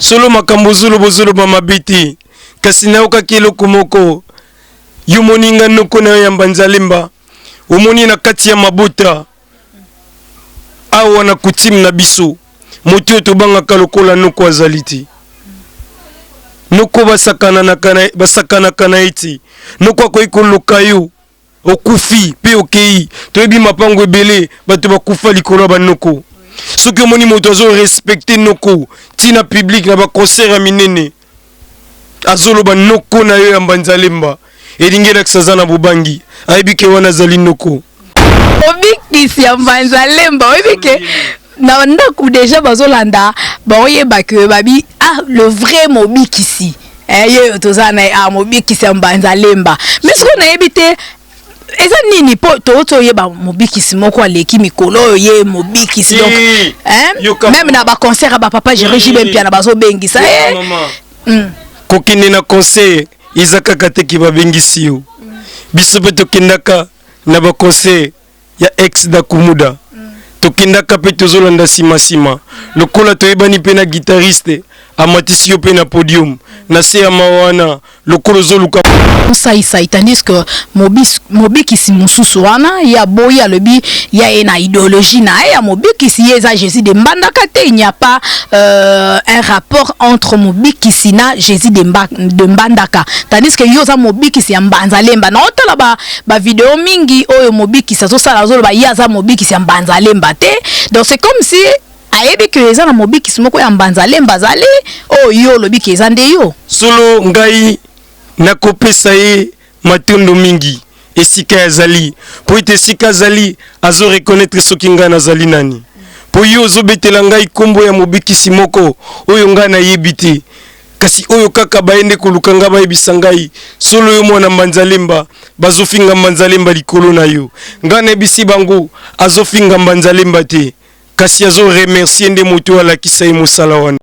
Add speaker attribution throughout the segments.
Speaker 1: Solo makambo zulu bozulu mamabiti. Kasina oka kilo kumoko. Yumoninga nuko na yambanzalemba. Umoni na kati ya mabuta. Awa na kutim na biso. Motio tobanga kalokola nuko azaliti. Nuko basakana kana iti. Nuko kwa ikulukayu. Okufi, pe okei. Toebi mapango ebele. Bato bakufa likolo banoko. Soki omoni moto azo respecter noko. Tina public na ba concert minene. Azolo ba noko na yo ya Mbanzalemba. Edingela kisazana bubangi. Aibike wana zali noko.
Speaker 2: Obikisi ya Mbanzalemba. Obike na ndako déjà bazolanda ba oyeba ke babi le vrai Mobikisi. Yo tozana Mobikisi ya Mbanzalemba. Mais ce qu'on a évité eza nini po to yeba Mobikisi moko aleki mikolo ye Mobikisi donc même na ba concert ba papa Jérémy Bempia na bazo bengisa
Speaker 1: kokine na concert izaka kateki ba bengisi yo biso pe tokindaka na ba concert ya ex da Kumuda tokindaka pe tozolanda sima lokola toyebani pe na guitariste amatisi yo pe na podium na se ya mawana lokolo zoluka
Speaker 2: ça tandis que Mobikisi mususu wana ya boya lobi ya ena idéologie na ya Mobikisi yeza Jésus de Mbandaka te. Il n'y a pas un rapport entre Mobikisi na Jésus de Mbandaka, tandis que yoza Mobikisi ya Mbanzalemba na otala ba vidéo mingi oyo Mobikisi so sala zolo ba yaza Mobikisi ya Mbanzalemba te. Donc c'est comme si ayebi ke eza na Mobikisi moko ya Mbanzalemba zali yo lobi ke eza nde yo
Speaker 1: solo ngai nakopesa ye matondo mingi esika ya zali po ite esika zali azo reconnaître soki nga na zali nani po yo zobetela ngai kombo ya Mobikisi moko oyo nga na yebite kasi oyo kaka baende koluka nga bayebisa ngai solo yo mwana Mbanzalemba bazofinga Mbanzalemba likolo na yo nga na ebisi bango azofinga Mbanzalemba te kasi azo remercier nde moto alakisa ye mosala wana.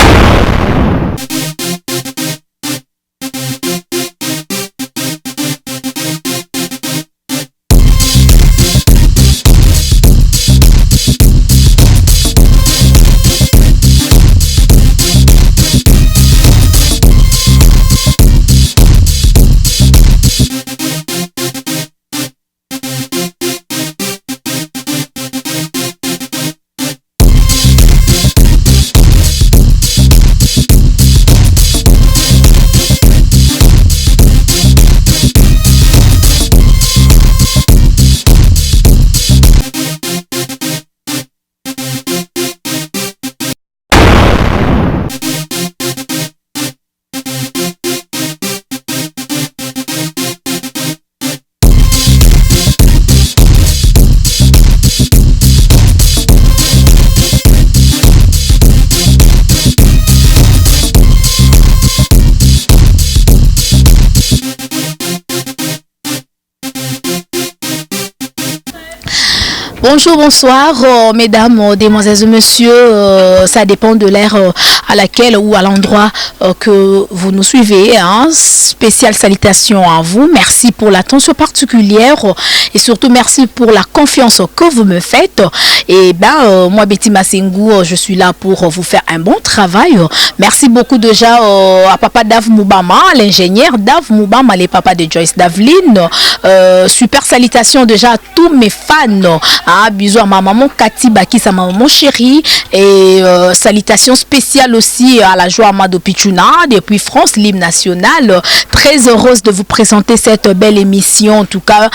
Speaker 2: Bonjour, bonsoir, mesdames, demoiselles et messieurs, ça dépend de l'ère à laquelle ou à l'endroit que vous nous suivez. Spéciale salutation à vous, merci pour l'attention particulière et surtout merci pour la confiance que vous me faites. Et moi Betty Masengou, je suis là pour vous faire un bon travail. Merci beaucoup déjà à papa Dave Moubama, l'ingénieur Dave Moubama, les papas de Joyce Daveline. Super salutation déjà à tous mes fans. Bisous à ma maman Cathy Baki, sa maman chérie. Et salutations spéciales aussi à la joie Amado Pichuna depuis France, l'hymne national. Très heureuse de vous présenter cette belle émission. En tout cas,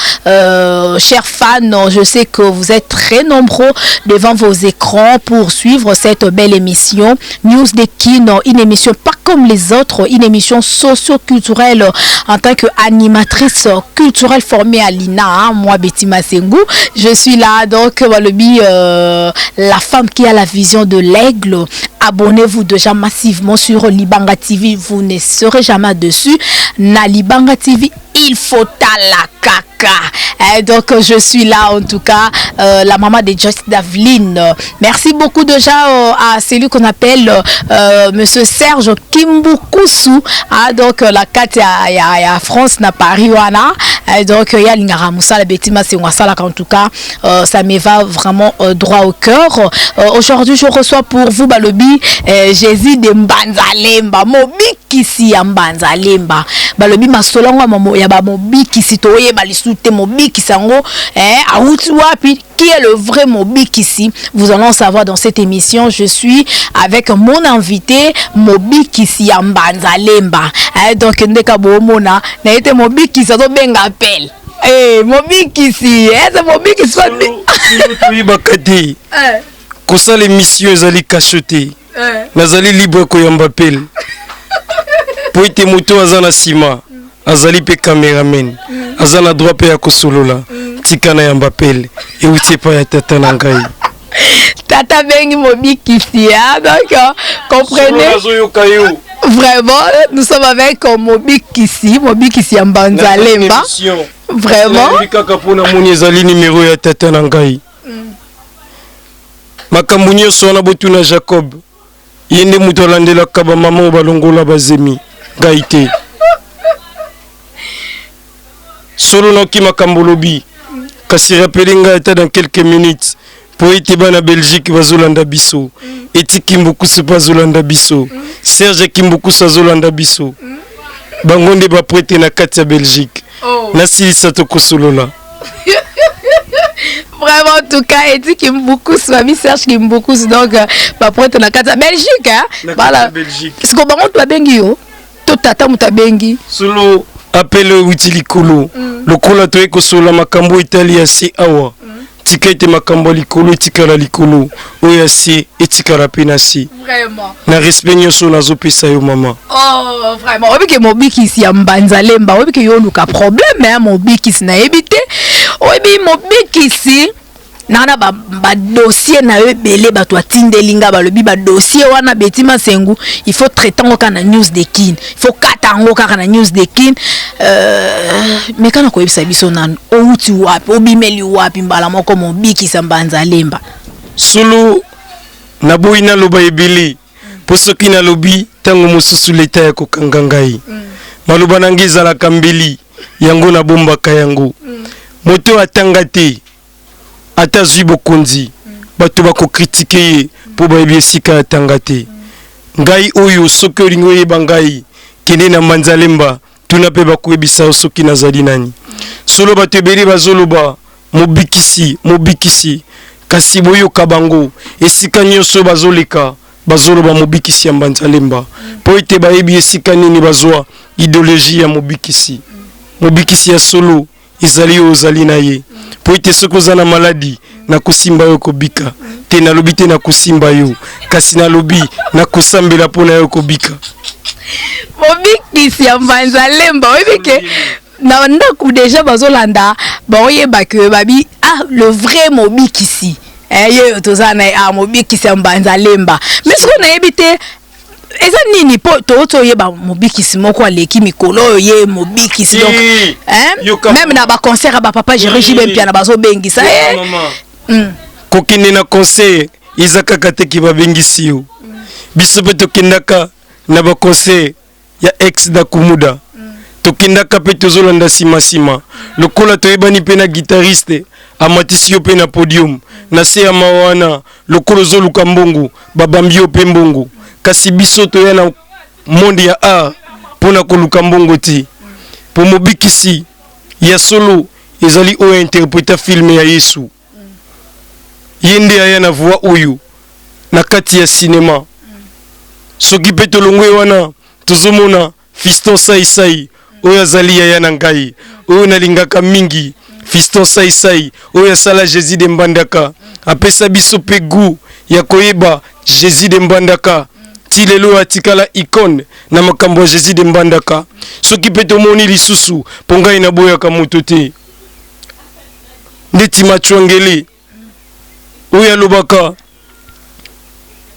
Speaker 2: chers fans, je sais que vous êtes très nombreux devant vos écrans pour suivre cette belle émission. News de Kin, une émission pas comme les autres, une émission socio-culturelle en tant qu'animatrice culturelle formée à l'INA. Moi, Betty Masengou, je suis là. Donc, la femme qui a la vision de l'aigle. Abonnez-vous déjà massivement sur Libanga TV. Vous ne serez jamais dessus. Na Libanga TV il faut à la caca. Donc je suis là en tout cas, la maman de Joyce Daveline. Merci beaucoup déjà à celui qu'on appelle Monsieur Serge Kimbukusu. Donc la carte à France na Paris wana. Donc il y a l'ingara Moussa Betima c'est Wasala en tout cas ça me va vraiment droit au cœur. Aujourd'hui je reçois pour vous Balobi Jésus de Mbanzalemba mobikisi ya Mbanzalemba Balobi masolangwa momo ya ba mobikisi toye balisute mobikisi sango auti wapi qui est le vrai mobikisi vous allons savoir dans cette émission. Je suis avec mon invité mobikisi ya Mbanzalemba donc ndeka bomona na été mobikisi to benga appel mobikisi c'est mobikisi
Speaker 1: oui bakati kosa l'émission ezali cacheté nazali libre ko yamba appel po ite moto azana sima azali pe cameraman azana droit pe ya kosolola tikana yamba appel et utie pa ya tata na ngai
Speaker 2: tata bengi mobikisi donc comprenez vraiment nous sommes avec mobikisi ya Mbanzalemba vraiment
Speaker 1: kaka pona moni ezali numéro ya tata na ngai makambo nyonso na botuna Jacob yende muto landela kaba mama balongola bazemi ngai te solo noki makambo lobi kasi rappele ngai ata dans quelques minutes po ete bana Belgique bazolanda biso eti Kimbukusu bazolanda biso Serge Kimbukusu azolanda biso bango nde baprete na kati ya Belgique nasilisa tokosolola
Speaker 2: vraiment en tout cas eti Kimbukusu ami Serge Kimbukusu donc baprete na kati ya Belgique voilà c'est ko bango to bengi yo to tata mutabengi
Speaker 1: solo appelle utilikolo lokola to ekosola makambo italia si awa tikete makambo likolo tikala likolo oya si etikala penasi
Speaker 2: vraiment
Speaker 1: na respect nyoso nazopesa yo mama
Speaker 2: vraiment obike mobikisi ya Mbanzalemba obike yo luka problème mobikisi na ebite obi mobikisi nana ba dossier na ebele bato atindelinga balobi ba dossier wana Betima Sengu il faut traiter ngo kana news de kin il faut kata ngo kana news de kin mais kana ko yebisa biso nanu outi wapi obimeli wapi mbala moko mobikisi Mbanzalemba
Speaker 1: solo na boina loba ebele posoki na lobi tango mosusu leta ya kokanga ngai maloba nangiza la kambeli yango na bombaka yango moto atanga te ata zui bokonzi bato bako critiquer ye po bayebi esika atanga te ngai oyo soki olingi oyeba ngai kende na Mbanzalemba tuna pe bakoyebisa soki nazali nani solo bato ebele bazoloba mobikisi kasi boyoka bango esika nyonso bazoleka bazoloba mobikisi ya Mbanzalemba po ete bayebi esika nini bazwa idéologie ya mobikisi ya solo ezali yo ozali na ye po ete soki oza na maladi na kosimba yo kobika te nalobi te na kosimba yo kasi nalobi na kosambela mpo na yo kobika
Speaker 2: mobikisi ya Mbanzalemba oyebike na ndako déjà bazolanda baoyeba ke babi le vrai mobikisi ye tozana mobikisi ya Mbanzalemba mais ce qu'on a évité eza nini po to yeba mobikisi moko aleki mikolo ye mobikisi donc même na ba concert ba papa Jérémy Bempia na bazo bengisa
Speaker 1: kokinde na concert izaka kateki ba bengisi yo biso pe tokindaka na ba concert ya ex da Kumuda tokindaka pe tozolanda sima lokola toyebani pe na guitariste amatisi yo pe na podium na se ya mawana lokolo zoluka mbongo babambi yo pe mbongo kasi biso toya na monde ya art pona koluka mbongo ti po mobikisi ya solo ezali o interpréter film ya Yesu yende aya na voix oyo na kati ya cinéma soki pe tolongwe wana tozomona Fiston Sai oyo azali ya na ngai oyo nalingaka mingi Fiston Sai oyo sala Jésus de Mbandaka apesa biso pe goût ya koyeba Jésus de Mbandaka ti lelo atikala icône na makambo ya Jésus de Mbandaka soki pe tomoni lisusu pongai na boyaka moto te ndeti machwangeli oyo alobaka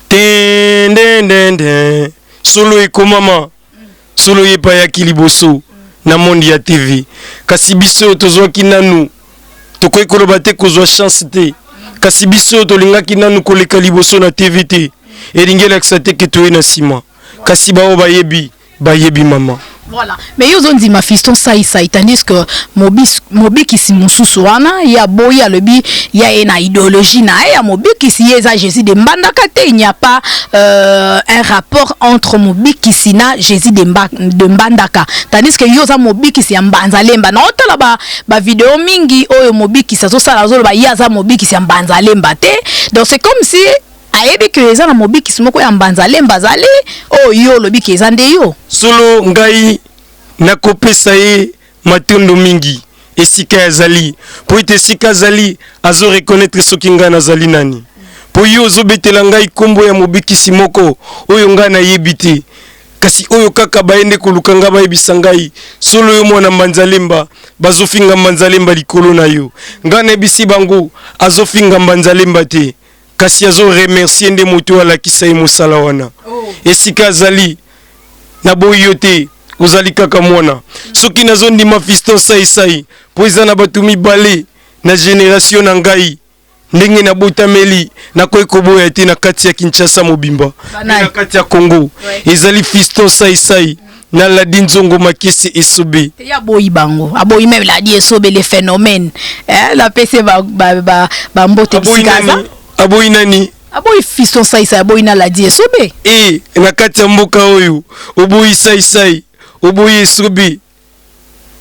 Speaker 1: ten solo ekomama solo yepa ya kiliboso na monde ya TV kasi biso tozwaki nanu tokoki koloba te kozwa chance te kasi biso tolingaki nanu koleka liboso na TV te elingelakisa te ke toye na nsima kasi bao bayebi mama.
Speaker 2: Voilà. Mais ils ont dit ma fiston ça tandis que mobi qui si mususu wana ya boya lebi ya une idéologie na ya mobi qui si eza Jésus de Mbandaka te, il n'y a pas un rapport entre mobi qui si na Jésus de Mbandaka tandis que yoza mobi qui si Mbanzalemba na otala ba vidéo mingi oyo mobi qui sa so sala zo ba yaza mobi qui si Mbanzalemba te, donc c'est comme si ayebi ke eza na mobi kisimoko ya Mbanzalemba zali o yo lobi ke eza nde yo
Speaker 1: solo ngai nakopesa ye matondo mingi esika ya zali po ete esika zali azo reconnaître soki ngai nazali nani po yo ozobetela ngai kombo ya mobikisi moko oyo ngai nayebi te kasi oyo kaka baende koluka ngai bayebisa ngai solo yo mwana Mbanzalemba bazofinga Mbanzalemba likolo na yo ngai nayebisi bango azofinga Mbanzalemba te kasi azo remercier nde moto alakisa ye mosala wana esika azali na boyo te ozali kaka mwana soki nazo ndima fiston sai po eza na bato mibale na génération na ngai ndenge na botameli na koyi koboya te na kati ya Kinshasa mobimba na kati ya Congo ezali fiston sai na Ladi Nzongo Makisi Esobe
Speaker 2: ya boyi bango aboyi même Ladi Esobe les phénomènes la PC ba mbote bisikaza
Speaker 1: aboyi nani
Speaker 2: aboyi fiston sai aboyi na Ladi Esobe
Speaker 1: na kati ya mboka oyo oboyi sai oboyi Esobe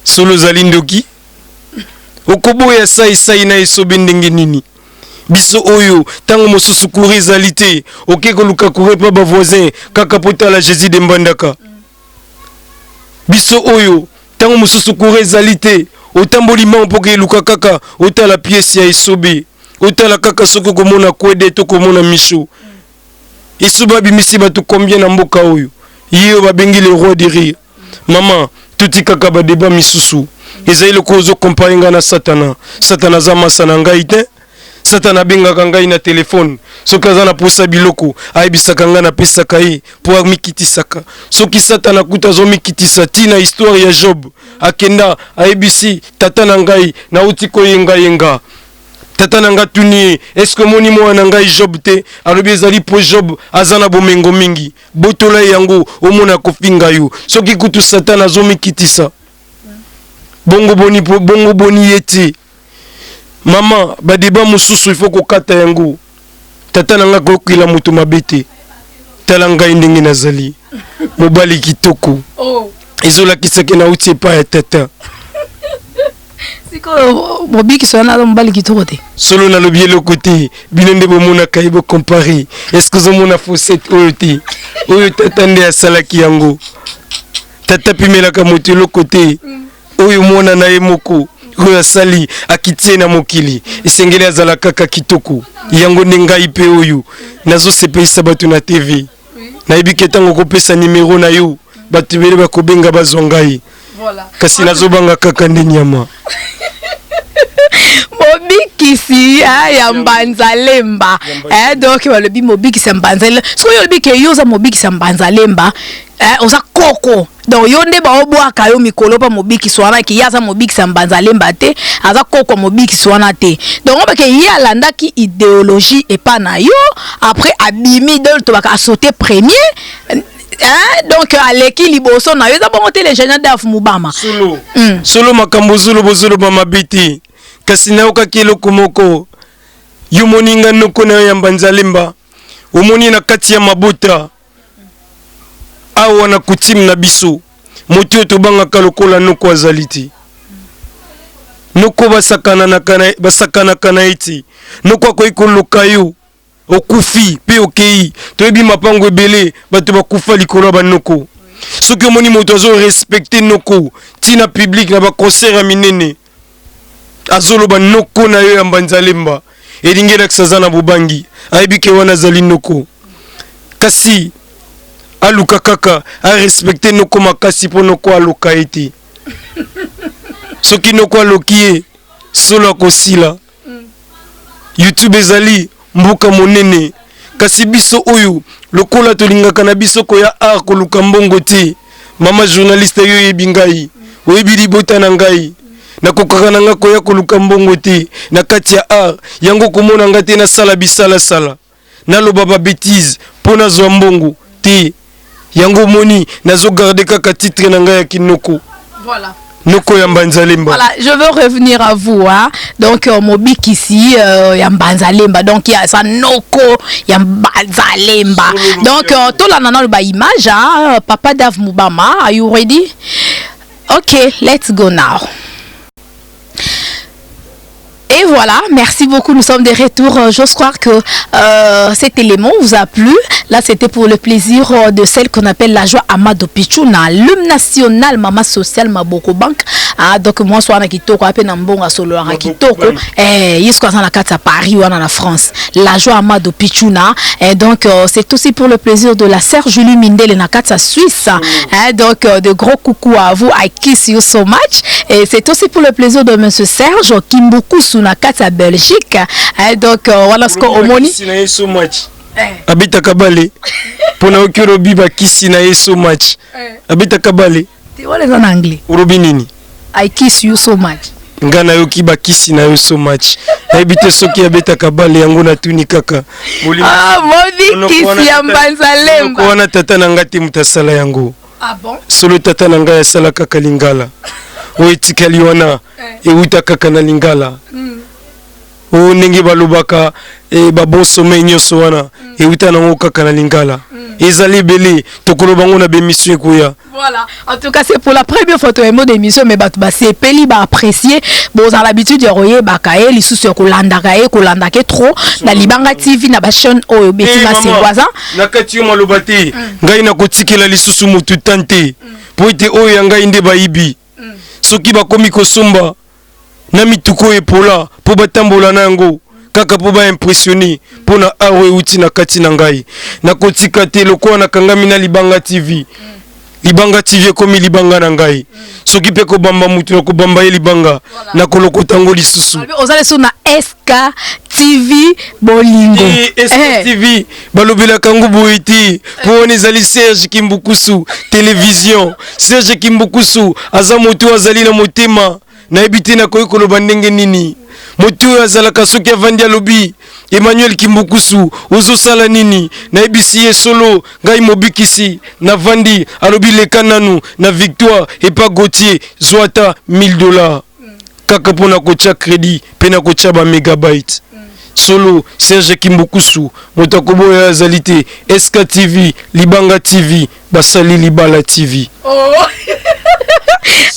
Speaker 1: solo zali ndoki okoboya sai na Esobe ndenge nini biso oyo tango mosusu kuri ezali te oke koluka kuri pa ba voisin kaka potala Jésus de Mbandaka biso oyo tango mosusu kuri ezali te otamboli ma mpoke eluka kaka otala pièce ya Esobe otala kaka soko komona kwede to komona misho Esobe bimisi bato combien na mboka oyo yeyo babengi le roi de rire mama tuti kaka ba débat misusu ezali loko ozo comparer nga na satana za masa na ngai te satana bengaka ngai na telefone soki aza na posa biloko ayebisaka ngai napesaka ye po amikitisaka soki satana kuta azomikitisa tina histoire ya Job akenda ayebisi tata na ngai nauti koyenga tata na nga tuni est-ce que moni mwana ngai Job te alobi ezali po Job aza na bomengo mingi botola yango omona kofinga yo soki kutu satana azomikitisa bongo boni yeti mama badeba mususu il faut kokata yango tata na nga kokila mutu mabete tala ngai ndenge nazali mobali kitoko ezolakisaki na uti epai ya tata
Speaker 2: siko mobiki sona mobali kitoko te
Speaker 1: solo na lobi eloko te bino nde bomonaka ye bocompare est-ce que ozomona fosete oyo te oyo tata nde asalaki yango tata pimelaka moto eloko te oyo mwana na ye moko oyo asali akitie na mokili esengeli azala kaka kitoko yango nde ngai mpe oyo nazosepelisa bato na TV nayebi ke ntango kopesa nimero na yo bato ebele bakobenga bazwa ngai kasi nazobanga kaka nde nyama
Speaker 2: mobikisi ya Mbanzalemba donc balobi mobikisi ya Mbanzalemba soki yolobi ke yoza mobikisi ya Mbanzalemba oza koko donc yo nde baobwaka yo mikolo pa mobikisi wana ki yaza mobikisi ya Mbanzalemba te aza koko mobikisi wana te donc obake ye alandaki idéologie epa na yo après abimi donc tobaka asauté premier donc aleki liboso na yo eza bongo te le général d'Af Mubama
Speaker 1: solo makambo zolo mamabiti kasi naokaki eloko moko yo moninga noko na yo ya Mbanzalemba omoni na kati ya mabota awa na kutime na biso moto oyo tobangaka lokola noko azali te noko basakanaka na eti noko akoki koloka yo okufi pe okei toyebi mapango ebele bato bakufa likolo ya banoko soki omoni moto azo respecte noko tina public na baconcert ya minene azoloba noko na yo ya Mbanzalemba elingelakisa aza na bobangi ayebi ke wana azali noko kasi aluka kaka arespecte noko makasi mpo noko aloka ete soki noko aloki ye solo akosila YouTube ezali mboka monene kasi biso oyo lokola tolingaka na biso koya art koluka mbongo te mama journaliste yo yebi ngai oyebili bota na ngai nakokaka na nga koya koluka mbongo te na kati ya art yango komona nga te nasala bisala naloba ba bêtise mpo nazwa mbongo te yango moni nazogarde kaka titre na ngai ya kinoko.
Speaker 2: Voilà.
Speaker 1: Noko Yambanzalemba.
Speaker 2: Voilà, je veux revenir à vous. Hein. Donc, Mobik ici, Yambanzalemba. Donc, il y a ça, Noko Yambanzalemba. Donc, tout là, on a image. Hein. Papa Dave Moubama, are you ready? Okay, let's go now. Et voilà, merci beaucoup, nous sommes de retour. J'ose croire que cet élément vous a plu. Là, c'était pour le plaisir de celle qu'on appelle la joie Amado Pichuna, l'hymne national, Mama Social, Maboko Bank. Ah, donc, moi, je suis Kitoko, Apenambonga Solo, Kitoko, et jusqu'à la carte à Paris ou en France. La joie Amado Pichuna. Et donc, c'est aussi pour le plaisir de la sœur Julie Mindel, Nakata Suisse. Donc, de gros coucou à vous. I kiss you so much. Et c'est aussi pour le plaisir de M. Serge Kimbuku Sunakata Belgique. Donc, voilà ce qu'on moni.
Speaker 1: So much. Abita Kabale. Pona okirobi ba kisi na so much. Abita Kabale.
Speaker 2: Tu vois les en anglais.
Speaker 1: Urobinini.
Speaker 2: I kiss you so much.
Speaker 1: Ngana yoki ba kisi na so much. Abita soki abita Kabale yango na tuni kaka.
Speaker 2: Ah, moni kisi ya Mbanzalemba.
Speaker 1: Ko wana tata na ngati mutasala yango.
Speaker 2: Ah bon?
Speaker 1: Solo tata na ngaya sala kaka lingala. O etikali wana e uta kaka na lingala. O ndenge balobaka e babonso menyoso wana e uta na ngo kaka na lingala. Ezali belé tokolo bango na bémission koya.
Speaker 2: Voilà, en tout cas c'est pour la première photo et mot d'émission mais bah c'est peli bah apprécier bon à l'habitude de royer bakaye les sous ko landa ke trop na Libanga TV na ba chaîne o betima c'est voisin
Speaker 1: na kati yo malobati ngai na kotikela lisusu mutu tante po ite o ya ngai nde baibi soki bakomi kosomba na mituko epola po batambola nango kaka po ba impressionner pona awe uti na kati na ngai na kotika te lokwa na kangami na Libanga TV. Libanga TV komi Libanga na ngai. Soki pe ko bamba mutu ko bamba ye Libanga na koloko tango lisusu.
Speaker 2: Ozale so na SK TV Bolingo.
Speaker 1: SK TV balobela kangu boiti po nezali Serge Kimbukusu télévision. Serge Kimbukusu azamoto azali na motema na ebite na koyi koloba ndenge nini. Motu azalaka soki avandi alobi Emmanuel Kimbukusu ozo sala nini na ebisi solo ngai mobikisi na vandi alobi leka nanu na Victoire et pas Gauthier zwata $1000 kaka pona kocha crédit pena kocha ba megabyte solo Serge Kimbukusu motakobo ya zalité SK TV Libanga TV basali Libala TV.
Speaker 2: Oh.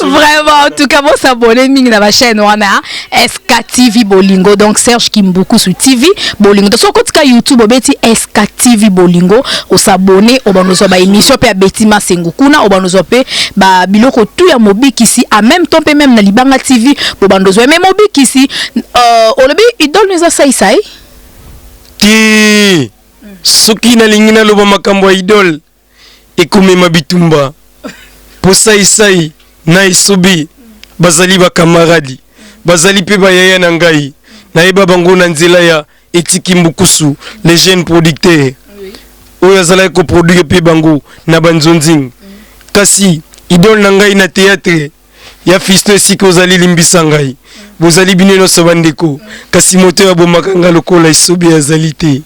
Speaker 2: Vraiment, en tout cas, moi, s'abonner ming na ma chaîne wana SK TV Bolingo, donc Serge Kimbukusu TV Bolingo. Donc, sur YouTube, obeti SK TV Bolingo, on s'abonner, on va nous avoir émission pe Betima Sengukuna, on va nous avoir ba biloko tout ya Mobik ici, en même temps pe même na Libanga TV, on va nous avoir même Mobik ici. On le idole nous a ça
Speaker 1: Ti soki na lingina loba makambo idole ekomema bitumba po sai na isubi bazali ba kamaradi bazali pe bayaya na ngai na eba bango na nzela ya Etiki Mbukusu les jeunes producteurs oyo azala ko produire pe bango na banzonzing kasi idole na ngai na théâtre ya Fisto esika ozali limbisa ngai bozali bineno sobandeko kasi moto ya bomakanga lokola isubi azali te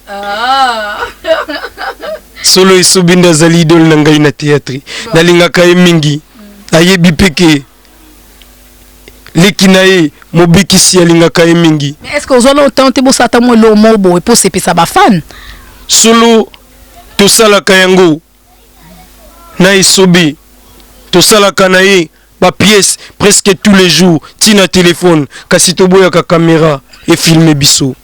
Speaker 1: solo isubi ndazali idole na ngai na théâtre nalingaka ye mingi ayebi peke lekinae mobikisi alingaka ye mingi.
Speaker 2: Mais est-ce que vous avez autant de bosata mo lo mobo et pour se pesa ba fan
Speaker 1: solo to sala kayango na isobi to sala kanaye ba pièce presque tous les jours tina téléphone kasi to boya ka caméra et filmer biso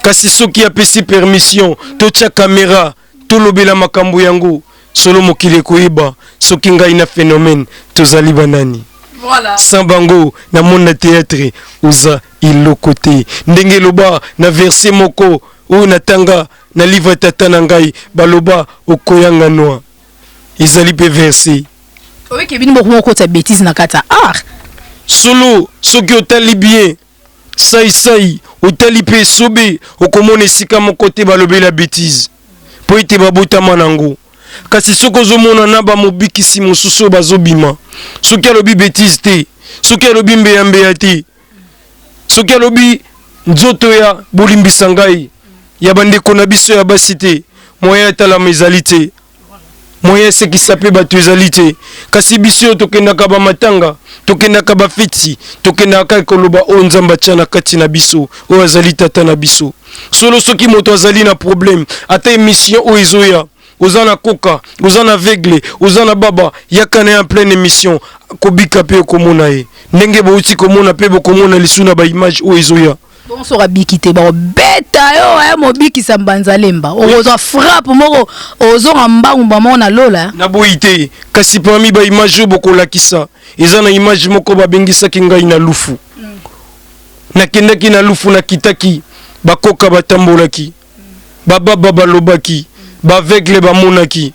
Speaker 1: kasi soki apesi permission to tia caméra to lobela makambo yango solo mokile koyeba soki ngai na phénomène tozali banani.
Speaker 2: Voilà.
Speaker 1: Sans bango na monde théâtre oza ilokote ndenge loba na verset moko ou na tanga na livre tata na ngai baloba okoyanga noa ezali pe verset
Speaker 2: oui ke bini moko ta bêtise na kata art
Speaker 1: solo soki otali bien sai otali pe sobe okomona esika moko te balobela bêtise po ete babotama nango kasi soko zomona na ba mobikisi mosusu bazobima soki alobi bêtise te soki alobi mbeyambeya te soki alobi nzoto ya bolimbisa ngai ya bandeko na biso ya basi te moyen etalama ezali te moyen esekisa mpe bato ezali te kasi biso oyo tokendaka bamatanga tokendaka bafeti tokendaka koloba oyo nzambe atya na kati na biso oyo azali tata na biso solo soki moto azali na problème ata émission oyo ezoya oza na koka oza na aveugle oza na baba yaka na ye en pleine émission kobika mpe okomona ye ndenge bouti komona mpe bokomona lisu na baimage oyo ezoya
Speaker 2: bonsoka bikite ba beta yo mobikisa Mbanzalemba ozo frappe moko ozonga mbangumba moko na lola
Speaker 1: na boite kasi parmi ba image oyo bokolakisa eza na image moko babengisaki ngai na lufu nakendaki na lufu nakitaki bakoka batambolaki bababa balobaki baveugle bamonaki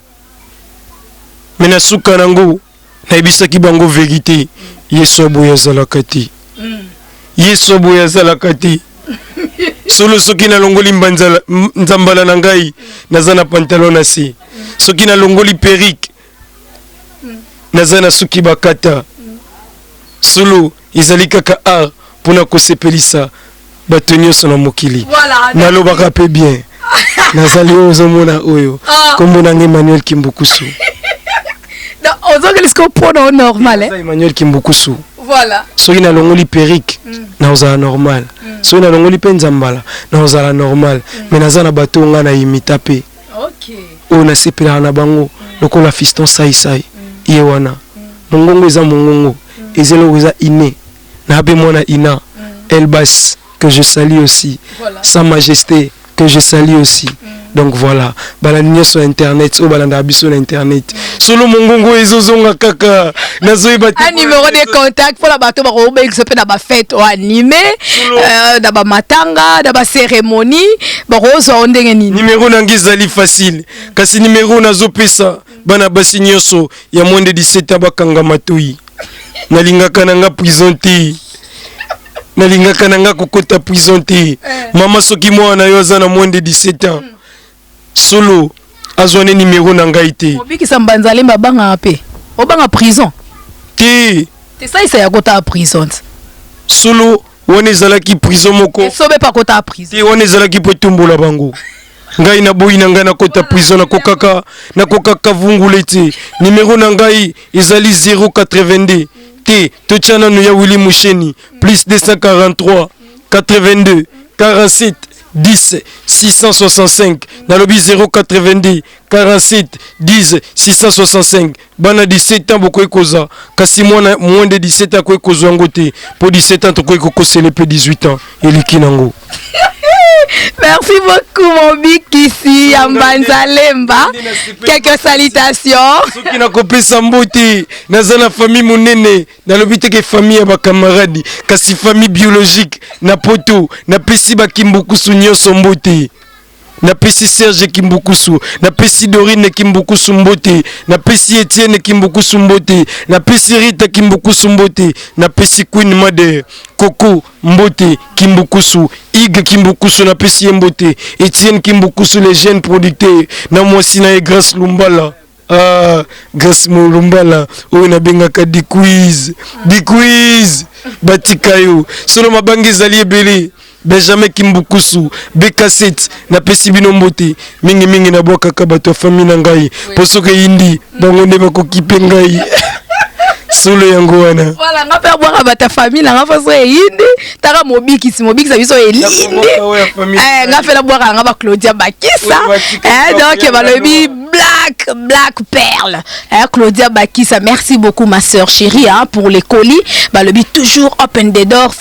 Speaker 1: me na suka nango nayebisaki bango vérité yesu aboyo azalaka te yesu aboyo azalaka te solo soki nalongoli nzambala na ngai naza na pantalon na se soki nalongoli perike naza na suki bakata solo ezali kaka art mpona kosepelisa bato nyonso na mokili nalobaka mpe bien nazali oyo ozomona oyo kombo nange Emmanuel Kimbukusu
Speaker 2: ozongeliska mpona normal
Speaker 1: Emmanuel Kimbukusu
Speaker 2: voilà
Speaker 1: soki nalongoli perike naozala normal soki nalongoli mpe nzambala naozala normal me naza na bato nga na imita mpe oyo nasepelaka na bango lokola fiston saisai ye wana mongongo eza mongongo ezeloko eza ine na mpe mwana ina Elbas que je salue aussi sa majesté que je salue aussi donc voilà balandi sur internet o balanda biso na internet solo mongongo ezozonga kaka nazoyeba
Speaker 2: un numéro de contact pour la bateau ba ko bengisa pe na ba fête o animé da ba matanga da ba cérémonie ba ko zo ndenge nini
Speaker 1: numéro nangi zali facile kasi numéro nazopesa bana basi nyonso ya moins de 17 ans bakanga matoi nalingaka nanga prison te nalingaka nanga kokota prison te mama soki mwana yo aza na moins de 17 ans solo azwane numéro na ngai te
Speaker 2: mobikisa Mbanzalemba banga pe obanga prison
Speaker 1: te
Speaker 2: ça isa ya kota prison
Speaker 1: solo wana ezalaki prison moko
Speaker 2: sobe pa kota prison
Speaker 1: te wana ezalaki po etombola bango ngai na boyi na ngai nakota prison nakokaka vungule te numéro na ngai ezali 082 te totia nanu ya Willy Musheni plus 243 82 47 10 665 nalobi 082 47 10 665 bana 17 ans bokoki koza kasi mwana moins de 17 ans koki kozwa yango te po 17 ans tokoki kokosele pe 18 ans eliki nango.
Speaker 2: Merci beaucoup mon bikisi ya Mbanzalemba. Quelques salutations.
Speaker 1: Soki na kopesa mbote naza na famille monene nalobi teke famille ya bakamaradi kasi famille biologique na poto na pesi bakimbukusu nyonso mbote na pesi Serge Kimbukusu na pesi Dorine Kimbukusu mbote na pesi Etienne Kimbukusu mbote na pesi Rita Kimbukusu mbote na pesi Queen Mother Coco mbote Kimbukusu Ig Kimbukusu na pesi mbote Etienne Kimbukusu les jeunes producteurs na mwasi na Grace Lumbala Grace Lumbala oyo na bengaka di quiz batikayo solo mabangi ezali ebele Benjamin Kimbukusu B-Cassette na pesi bino mbote mingi na boka ka bato famille na ngai posoke indi bango nde bakokipe ngai solo yango wana
Speaker 2: voilà ngapa boka bata famille na ngapa so indi taka mobikisi biso elindi ngapa la boka ngapa Claudia Bakisa donc balobi Black Perle Claudia Bakisa, merci beaucoup ma sœur chérie pour les colis balobi toujours open the door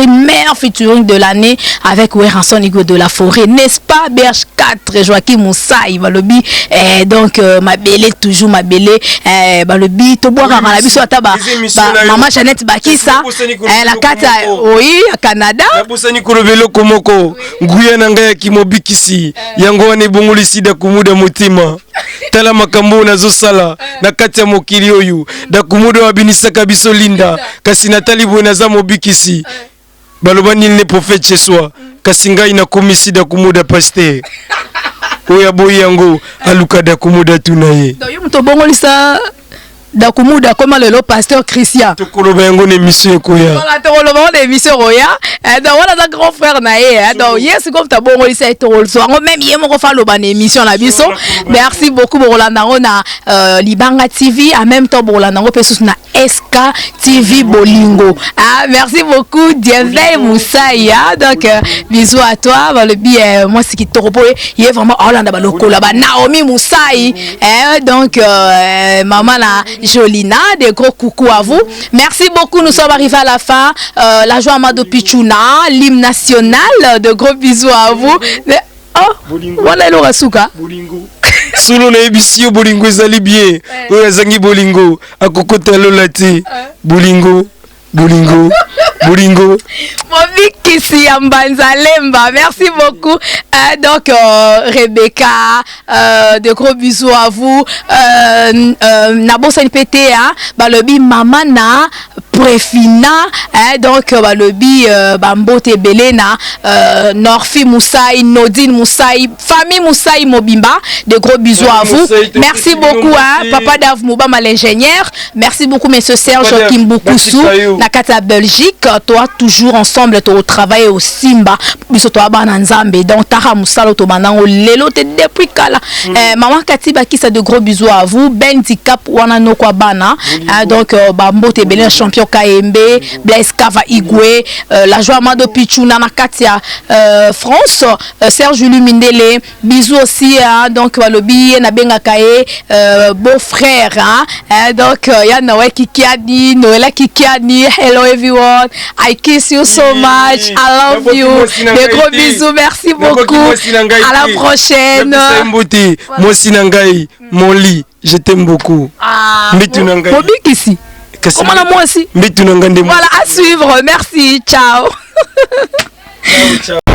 Speaker 2: meilleur featuring de l'année avec Weranson Igo de la Forêt, n'est-ce pas? BH4 Joachim Moussaï balobi donc ma belle toujours ma belle balobi to boka na biso ata maman Jeannette Bakisa la kata oui à Canada
Speaker 1: bosani kolobelo komoko nguya na ngai kimobikisi yango wane bongoli sida kumuda mutima tala makambo nazo sala na kati ya mokili oyo da kumuda wabinisaka biso linda kasi natali bona za mobikisi baloba nil ne prophète chez soi kasi ngai na komisi da kumuda pasteur oya boyango aluka dakumuda tunaye
Speaker 2: donc yo muto bongolisa dakumuda comme le pasteur Christian
Speaker 1: tokoloba yango na émission koya
Speaker 2: voilà tokoloba na émission koya donc voilà un grand frère na ye donc yes comme ta bongolisa tokoloso ngo même ye moko fa loba na émission na biso merci beaucoup bolanda ngo na Libanga TV en même temps bolanda ngo pesus na SK TV Bolingo. Ah, merci beaucoup, Dievey Moussaya. Donc, bisous à toi. Le bien, moi, c'est qui te repose. Il est vraiment Hollande, là-bas, Naomi Moussaï. Donc, maman, la Jolina, des gros coucou à vous. Merci beaucoup. Nous sommes arrivés à la fin. La joie Amado Pichuna, l'hymne national. De gros bisous à vous. Oh, voilà le Rasuka.
Speaker 1: Solo na ebisio bolingo ezali bien oyo azangi bolingo akokota lolati bolingo bolingo bolingo
Speaker 2: Mobikisi ya Mbanzalemba, merci beaucoup. Donc Rebecca, de gros bisous à vous. Nabosa NPT, balobi mama na Prefina, donc balobi Bambote Belena, Norfi Moussaï, Nodine Moussaï, famille Moussaï Mobimba, de gros bisous à vous. Merci beaucoup, Papa Dav Moubama l'ingénieur. Merci beaucoup, monsieur Serge Kimbukusu, Nakata Belgique. Toi, toujours ensemble, tu travailles au Simba, biso toi Bananzambe, donc Tara Moussalo, to Manango, Lelo, te depuis Kala. Maman Katiba qui ça de gros bisous à vous. Ben Dikap, Wanano Kwabana, donc Bambote Belena, champion KMB, Blaise Kava Igwe, la joie Amado Pichuna, Nakatia, France, Serge Lumindele, bisous aussi, donc Walobi, Nabenga Kaye, beau-frère, donc Yanawe Kikiani, Noëlla Kikiani, hello everyone, I kiss you so much, I love you, des gros bisous, merci beaucoup, à la prochaine.
Speaker 1: Moi Sinangai, mon lit, je t'aime beaucoup.
Speaker 2: Mobik ici. Comment la moi aussi? Voilà, à suivre, merci, ciao.
Speaker 1: Ciao.